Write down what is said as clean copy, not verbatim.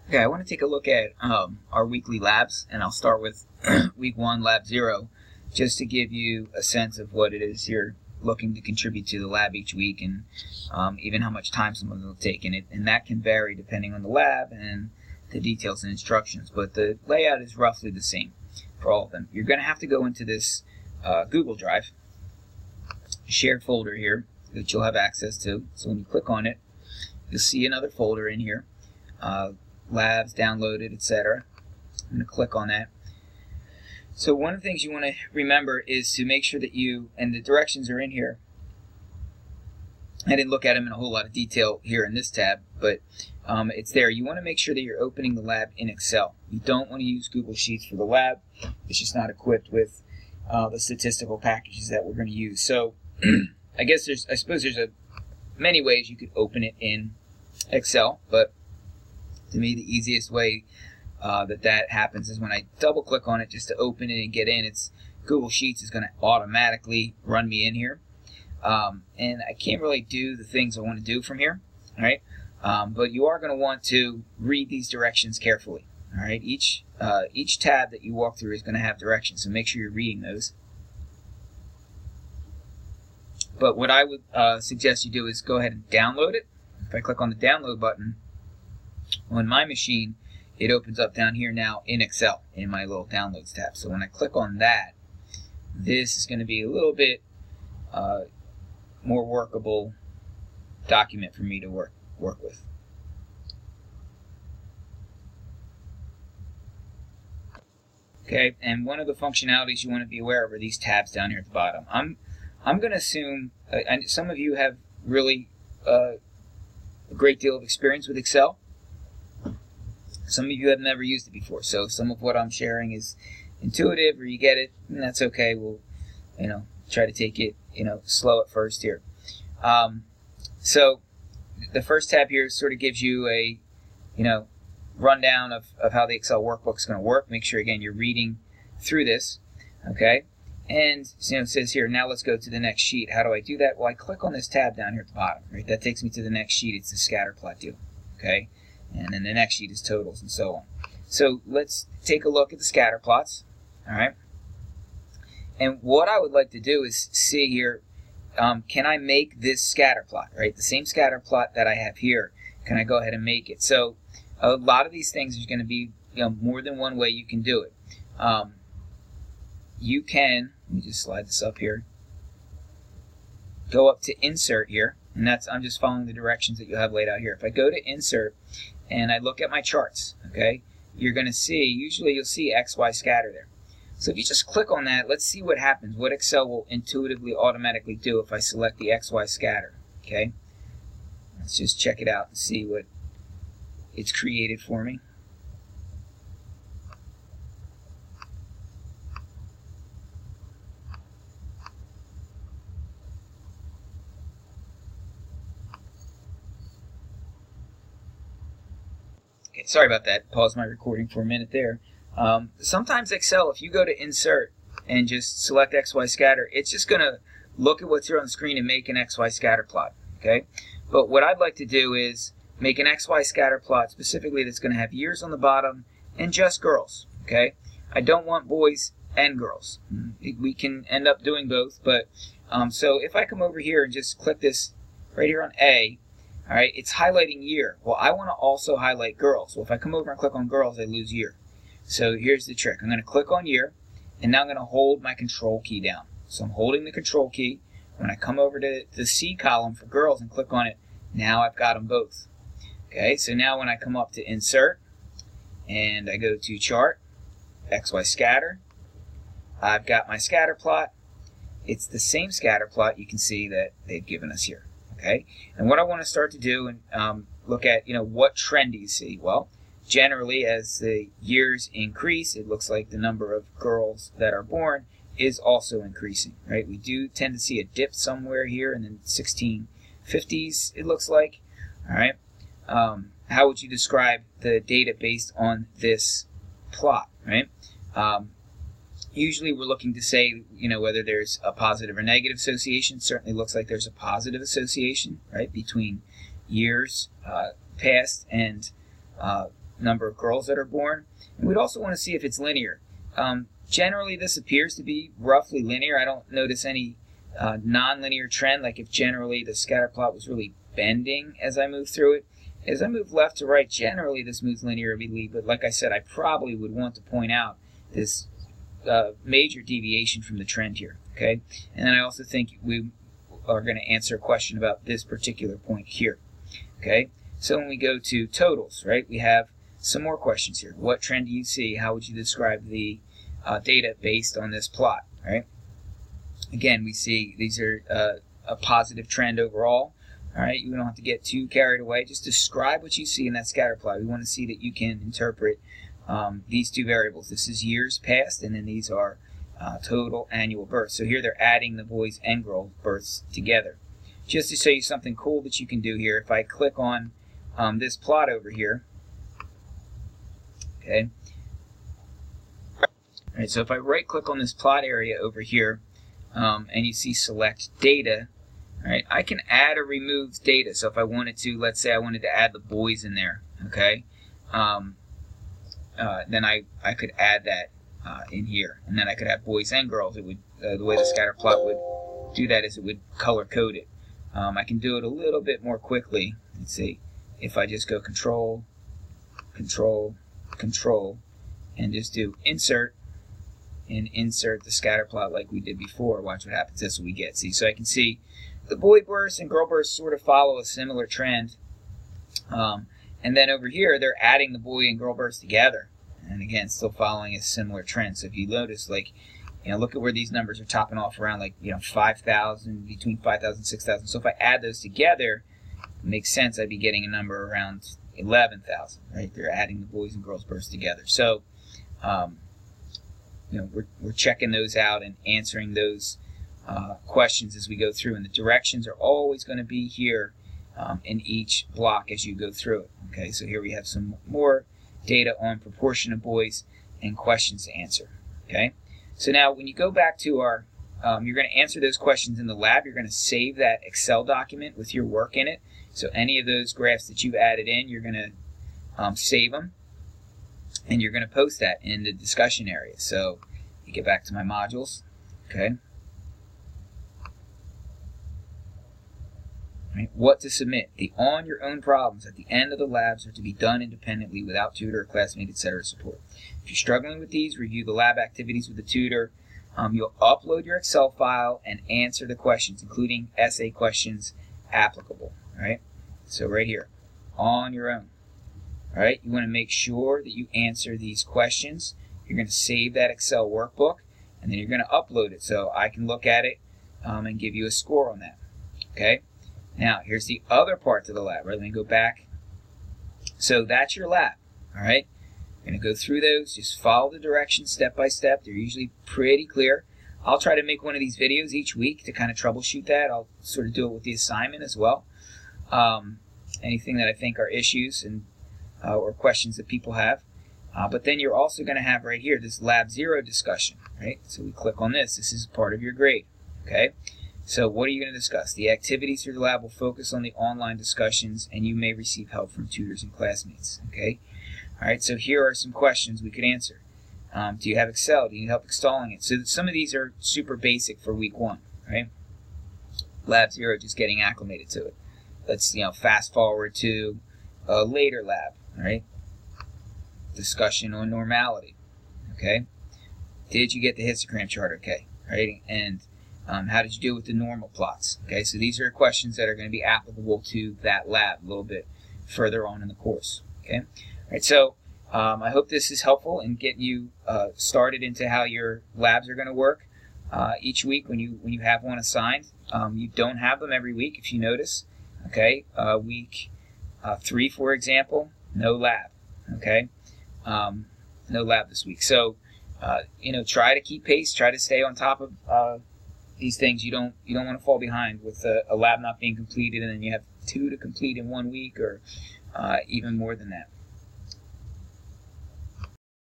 Okay, I want to take a look at our weekly labs, and I'll start with week 1, lab 0, just to give you a sense of what it is you're looking to contribute to the lab each week, and even how much time some of them will take in it. And that can vary depending on the lab and the details and instructions, but the layout is roughly the same for all of them. You're going to have to go into this Google Drive shared folder here that you'll have access to. So when you click on it, you'll see another folder in here. Labs, downloaded, etc. I'm going to click on that. So one of the things you want to remember is to make sure that you, and the directions are in here. I didn't look at them in a whole lot of detail here in this tab, but it's there. You want to make sure that you're opening the lab in Excel. You don't want to use Google Sheets for the lab. It's just not equipped with the statistical packages that we're going to use. So I suppose there's many ways you could open it in Excel, but to me, the easiest way that happens is when I double click on it just to open it and get in. It's Google Sheets is going to automatically run me in here, and I can't really do the things I want to do from here. All right, but you are going to want to read these directions carefully. All right, each tab that you walk through is going to have directions, so make sure you're reading those. But what I would suggest you do is go ahead and download it. If I click on the download button on my machine, it opens up down here now in Excel in my little downloads tab. So when I click on that, this is going to be a little bit more workable document for me to work with. Okay, and one of the functionalities you want to be aware of are these tabs down here at the bottom. I'm going to assume, and some of you have really a great deal of experience with Excel. Some of you have never used it before, so some of what I'm sharing is intuitive, or you get it, and that's okay. We'll, try to take it, slow at first here. So the first tab here sort of gives you a, rundown of how the Excel workbook is going to work. Make sure, again, you're reading through this, okay? And it says here, now let's go to the next sheet. How do I do that? Well, I click on this tab down here at the bottom, right? That takes me to the next sheet. It's the scatter plot deal, okay? And then the next sheet is totals and so on. So let's take a look at the scatter plots, all right? And what I would like to do is see here, can I make this scatter plot, right? The same scatter plot that I have here, can I go ahead and make it? So a lot of these things is going to be more than one way you can do it. You can, let me just slide this up here, go up to insert here, and I'm just following the directions that you have laid out here. If I go to insert and I look at my charts, okay, you're going to see, usually you'll see XY scatter there. So if you just click on that, let's see what happens, what Excel will intuitively automatically do if I select the XY scatter, okay? Let's just check it out and see what it's created for me. Okay, sorry about that. Pause my recording for a minute there. Sometimes Excel, if you go to insert and just select XY scatter, it's just going to look at what's here on the screen and make an XY scatter plot. Okay, but what I'd like to do is make an XY scatter plot specifically that's going to have years on the bottom and just girls. Okay, I don't want boys and girls. We can end up doing both, but so if I come over here and just click this right here on A, all right, it's highlighting year. Well, I want to also highlight girls. Well, if I come over and click on girls, I lose year. So here's the trick. I'm going to click on year, and now I'm going to hold my control key down. So I'm holding the control key. When I come over to the C column for girls and click on it, now I've got them both. Okay, so now when I come up to insert, and I go to chart, XY scatter, I've got my scatter plot. It's the same scatter plot you can see that they've given us here. Okay, and what I want to start to do and look at, what trend do you see? Well, generally, as the years increase, it looks like the number of girls that are born is also increasing, right? We do tend to see a dip somewhere here in the 1650s, it looks like. All right, how would you describe the data based on this plot, right? Usually we're looking to say, whether there's a positive or negative association. Certainly looks like there's a positive association, right, between years past and number of girls that are born. And we'd also want to see if it's linear. Generally, this appears to be roughly linear. I don't notice any non-linear trend, like if generally the scatter plot was really bending as I move through it. As I move left to right, generally this moves linearly, but like I said, I probably would want to point out this major deviation from the trend here, okay? And then I also think we are going to answer a question about this particular point here, okay? So when we go to totals, right, we have some more questions here. What trend do you see? How would you describe the data based on this plot, right? Again, we see these are a positive trend overall. All right, you don't have to get too carried away. Just describe what you see in that scatter plot. We want to see that you can interpret these two variables. This is years past, and then these are total annual births. So here they're adding the boys and girls births together. Just to show you something cool that you can do here, if I click on this plot over here, okay. All right, so if I right-click on this plot area over here, and you see select data, all right, I can add or remove data. So if I wanted to, let's say I wanted to add the boys in there, okay, then I could add that in here, and then I could have boys and girls. It would the way the scatter plot would do that is it would color code it. I can do it a little bit more quickly. Let's see, if I just go Control, Control, Control, and just do Insert, and insert the scatter plot like we did before. Watch what happens. That's what we get. See, so I can see the boy bursts and girl bursts sort of follow a similar trend. And then over here, they're adding the boy and girl bursts together. And again, still following a similar trend. So if you notice, like, look at where these numbers are topping off around, like, 5,000, between 5,000 and 6,000. So if I add those together, it makes sense I'd be getting a number around 11,000, right? They're adding the boys and girls bursts together. So, we're checking those out and answering those questions as we go through, and the directions are always going to be here in each block as you go through it. Okay, so here we have some more data on proportion of boys and questions to answer. Okay, so now when you go back to our, you're going to answer those questions in the lab. You're going to save that Excel document with your work in it. So any of those graphs that you've added in, you're going to save them, and you're going to post that in the discussion area. So you get back to my modules. Okay. Right. What to submit. The on your own problems at the end of the labs are to be done independently without tutor or classmate, etc. support. If you're struggling with these, review the lab activities with the tutor. You'll upload your Excel file and answer the questions, including essay questions applicable. All right. So right here, on your own. All right. You want to make sure that you answer these questions. You're going to save that Excel workbook, and then you're going to upload it so I can look at it and give you a score on that. Okay. Now, here's the other part to the lab, right? Let me go back. So that's your lab, all right? You're going to go through those. Just follow the directions step by step. They're usually pretty clear. I'll try to make one of these videos each week to kind of troubleshoot that. I'll sort of do it with the assignment as well. Anything that I think are issues and or questions that people have. But then you're also going to have right here this Lab 0 discussion, right? So we click on this. This is part of your grade, okay? So what are you going to discuss? The activities for the lab will focus on the online discussions, and you may receive help from tutors and classmates. Okay. All right. So here are some questions we could answer. Do you have Excel? Do you need help installing it? So some of these are super basic for week 1. Right. Lab 0, just getting acclimated to it. Let's fast forward to a later lab. All right. Discussion on normality. Okay. Did you get the histogram chart? Okay. Right. And how did you deal with the normal plots? Okay, so these are questions that are going to be applicable to that lab a little bit further on in the course. Okay, all right. So I hope this is helpful in getting you started into how your labs are going to work each week when you have one assigned. You don't have them every week, if you notice. Okay, week 3, for example, no lab. Okay, no lab this week. So try to keep pace. Try to stay on top of these things. You don't want to fall behind with a lab not being completed, and then you have 2 to complete in 1 week, or even more than that.